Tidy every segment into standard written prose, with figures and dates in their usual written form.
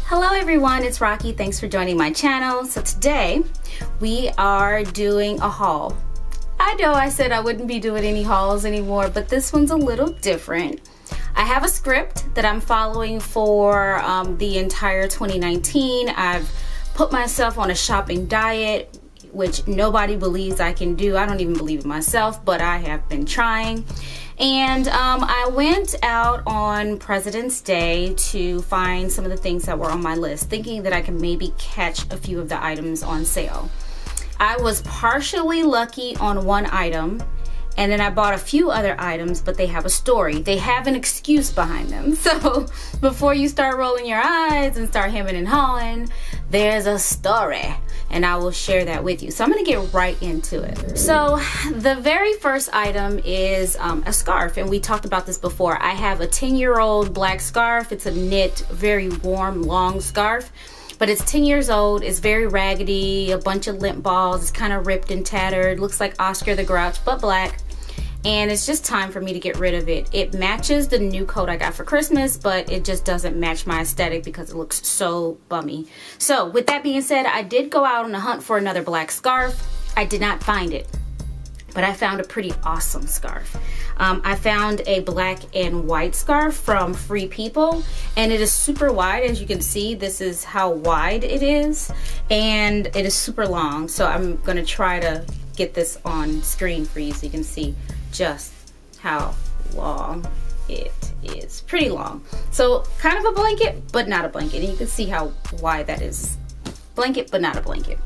Hello everyone, it's Rocky. Thanks for joining my channel. So today we are doing a haul. I know I said I wouldn't be doing any hauls anymore, but this one's a little different. I have a script that I'm following for the entire 2019. I've put myself on a shopping diet, which nobody believes I can do. I don't even believe it myself, but I have been trying. And I went out on President's Day to find some of the things that were on my list, thinking that I could maybe catch a few of the items on sale. I was partially lucky on one item, and then I bought a few other items, but they have a story. They have an excuse behind them. So before you start rolling your eyes and start hemming and hawing, there's a story, and I will share that with you. So I'm gonna get right into it. So the very first item is a scarf, and we talked about this before. I have a 10-year-old black scarf. It's a knit, very warm, long scarf, but it's 10 years old. It's very raggedy, a bunch of lint balls. It's kind of ripped and tattered. Looks like Oscar the Grouch, but black. And it's just time for me to get rid of it. It matches the new coat I got for Christmas, but it just doesn't match my aesthetic because it looks so bummy. So with that being said, I did go out on a hunt for another black scarf. I did not find it, but I found a pretty awesome scarf. I found a black and white scarf from Free People, and it is super wide. As you can see, this is how wide it is, and it is super long. So I'm gonna try to get this on screen for you so you can see just how long it is. Pretty long. So kind of a blanket, but not a blanket. And you can see how wide that is. Blanket, but not a blanket.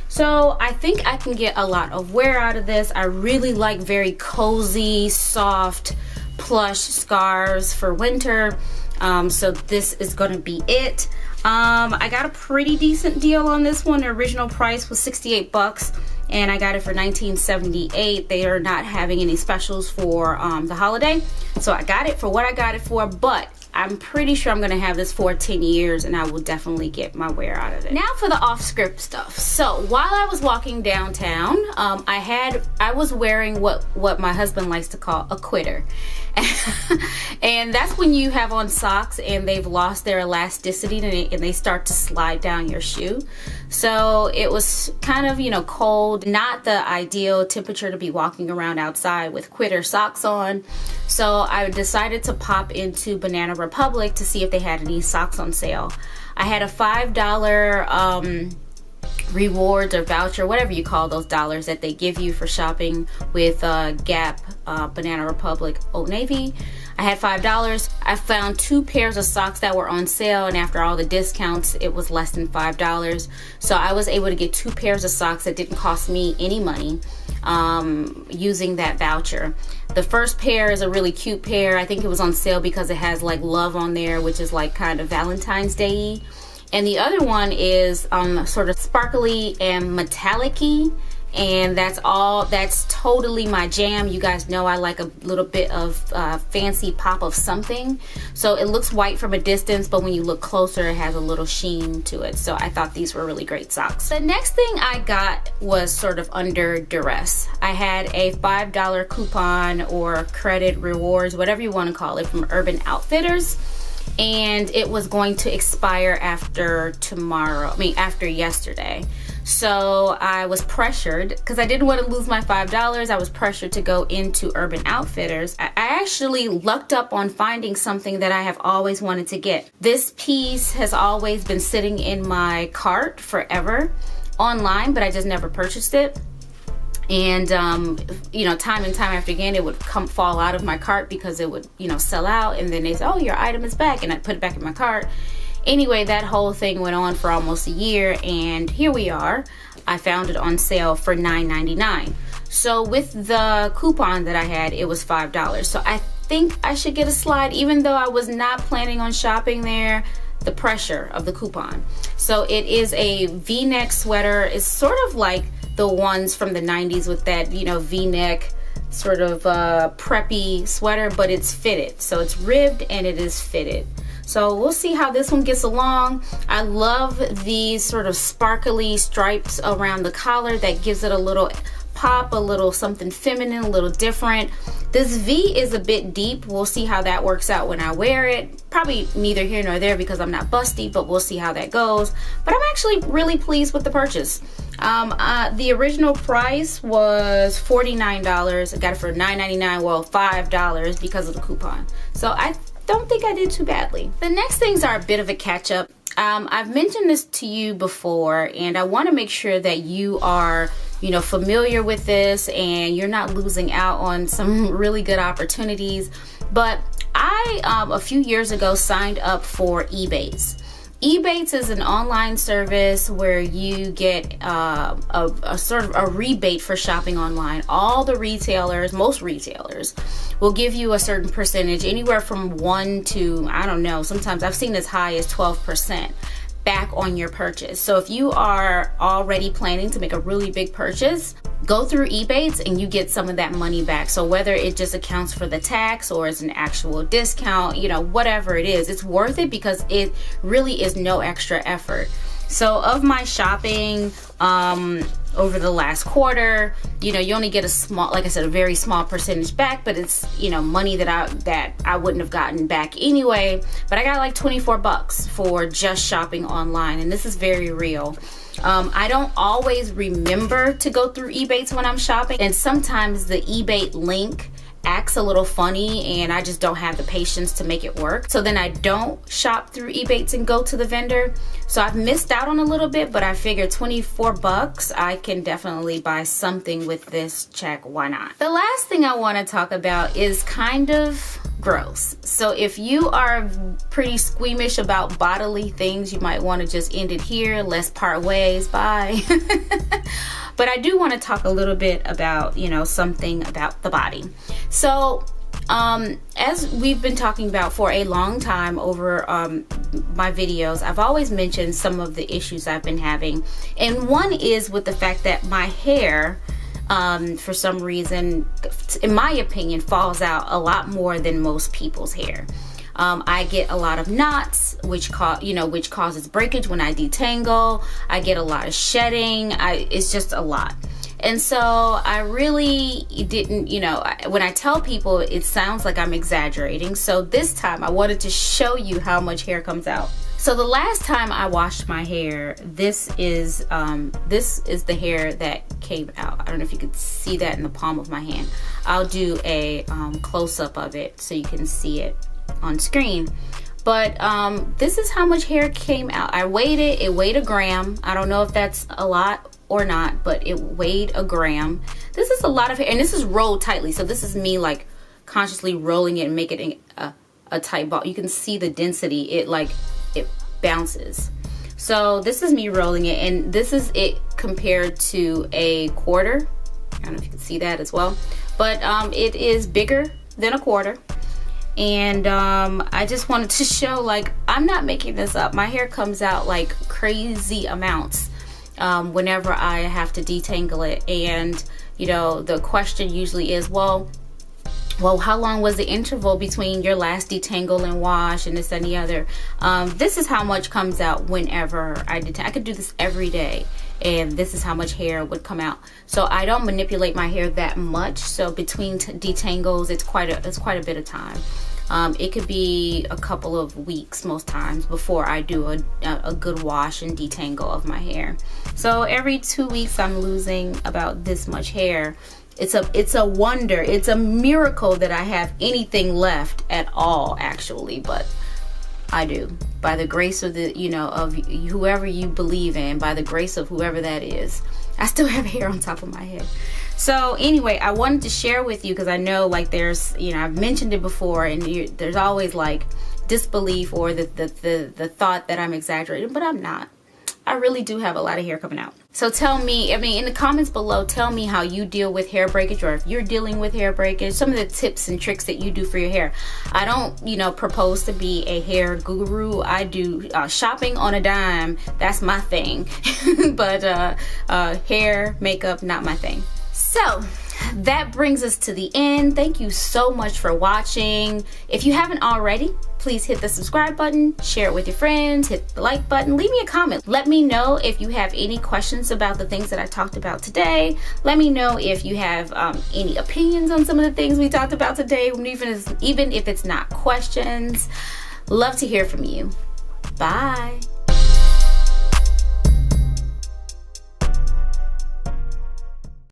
So I think I can get a lot of wear out of this. I really like very cozy, soft, plush scarves for winter. So this is gonna be it. I got a pretty decent deal on this one. The original price was 68 bucks. And I got it for $19.78. They are not having any specials for the holiday. So I got it for what I got it for, but I'm pretty sure I'm gonna have this for 10 years and I will definitely get my wear out of it. Now for the off-script stuff. So while I was walking downtown, I was wearing what my husband likes to call a quitter. And that's when you have on socks and they've lost their elasticity and they start to slide down your shoe. So it was kind of, you know, cold, not the ideal temperature to be walking around outside with quitter socks on. So I decided to pop into Banana Republic to see if they had any socks on sale. I had a $5 rewards or voucher, whatever you call those dollars that they give you for shopping with Gap, Banana Republic, Old Navy. I had $5. I found 2 pairs of socks that were on sale, and after all the discounts it was less than $5. So I was able to get 2 pairs of socks that didn't cost me any money using that voucher. The first pair is a really cute pair. I think it was on sale because it has like love on there, which is like kind of Valentine's Day-y. And the other one is sort of sparkly and metallic-y, and that's totally my jam. You guys know I like a little bit of fancy pop of something. So it looks white from a distance, but when you look closer it has a little sheen to it. So I thought these were really great socks. The next thing I got was sort of under duress. I had a $5 coupon or credit rewards, whatever you want to call it, from Urban Outfitters. And it was going to expire after yesterday. So I was pressured because I didn't want to lose my $5. I was pressured to go into Urban Outfitters. I actually lucked up on finding something that I have always wanted to get. This piece has always been sitting in my cart forever online, but I just never purchased it. And you know, time and time after again it would fall out of my cart because it would, you know, sell out, and then they say, oh, your item is back, and I'd put it back in my cart. Anyway, that whole thing went on for almost a year, and here we are. I found it on sale for $9.99. So with the coupon that I had, it was $5. So I think I should get a slide, even though I was not planning on shopping there. The pressure of the coupon. So it is a V-neck sweater. It's sort of like the ones from the 90s with that, you know, V-neck sort of preppy sweater, but it's fitted. So it's ribbed and it is fitted. So we'll see how this one gets along. I love these sort of sparkly stripes around the collar that gives it a little pop pop, a little something feminine, a little different. This V is a bit deep. We'll see how that works out when I wear it. Probably neither here nor there because I'm not busty, but we'll see how that goes. But I'm actually really pleased with the purchase. The original price was $49. I got it for $9.99, well, $5 because of the coupon. So I don't think I did too badly. The next things are a bit of a catch up. I've mentioned this to you before, and I want to make sure that you are, you know, familiar with this and you're not losing out on some really good opportunities. But I, a few years ago, signed up for Ebates. Ebates is an online service where you get a sort of a rebate for shopping online. All the retailers, most retailers, will give you a certain percentage, anywhere from 1 to, I don't know, sometimes I've seen as high as 12% back on your purchase. So if you are already planning to make a really big purchase, go through Ebates and you get some of that money back. So whether it just accounts for the tax or it's an actual discount, you know, whatever it is, it's worth it because it really is no extra effort. So of my shopping over the last quarter, you know, you only get a small, like I said, a very small percentage back, but it's, you know, money that I wouldn't have gotten back anyway. But I got like 24 bucks for just shopping online, and this is very real. I don't always remember to go through Ebates when I'm shopping, and sometimes the Ebate link acts a little funny and I just don't have the patience to make it work. So then I don't shop through Ebates and go to the vendor. So I've missed out on a little bit, but I figured 24 bucks, I can definitely buy something with this check. Why not? The last thing I want to talk about is kind of gross. So if you are pretty squeamish about bodily things, you might want to just end it here. Let's part ways. Bye. But I do want to talk a little bit about, you know, something about the body. So as we've been talking about for a long time over my videos, I've always mentioned some of the issues I've been having. And one is with the fact that my hair, for some reason, in my opinion, falls out a lot more than most people's hair. I get a lot of knots, which causes breakage when I detangle. I get a lot of shedding. It's just a lot. And so I really didn't, you know, when I tell people, it sounds like I'm exaggerating. So this time I wanted to show you how much hair comes out. So the last time I washed my hair, this is the hair that came out. I don't know if you could see that in the palm of my hand. I'll do a close-up of it so you can see it on screen. But this is how much hair came out. I weighed it. It weighed a gram. I don't know if that's a lot or not, but it weighed a gram. This is a lot of hair, and this is rolled tightly. So this is me like consciously rolling it and make it a tight ball. You can see the density. It bounces. So this is me rolling it, and this is it compared to a quarter. I don't know if you can see that as well, but it is bigger than a quarter. And I just wanted to show, like, I'm not making this up. My hair comes out like crazy amounts whenever I have to detangle it. And, you know, the question usually is, well, how long was the interval between your last detangle and wash and this and the other? This is how much comes out whenever I detangle. I could do this every day, and this is how much hair would come out. So I don't manipulate my hair that much. So between detangles, it's quite a bit of time. It could be a couple of weeks most times before I do a good wash and detangle of my hair. So every 2 weeks I'm losing about this much hair. It's a wonder. It's a miracle that I have anything left at all, actually, but I do. By the grace of of whoever you believe in, by the grace of whoever that is, I still have hair on top of my head. So anyway, I wanted to share with you because I know, like, there's, I've mentioned it before, and there's always like disbelief or the thought that I'm exaggerating, but I'm not. I really do have a lot of hair coming out. So tell me, in the comments below, tell me how you deal with hair breakage, or if you're dealing with hair breakage, some of the tips and tricks that you do for your hair. I don't, propose to be a hair guru. I do shopping on a dime. That's my thing. But hair, makeup, not my thing. So that brings us to the end. Thank you so much for watching. If you haven't already, please hit the subscribe button, share it with your friends, hit the like button, leave me a comment. Let me know if you have any questions about the things that I talked about today. Let me know if you have any opinions on some of the things we talked about today, even if it's not questions. Love to hear from you. Bye.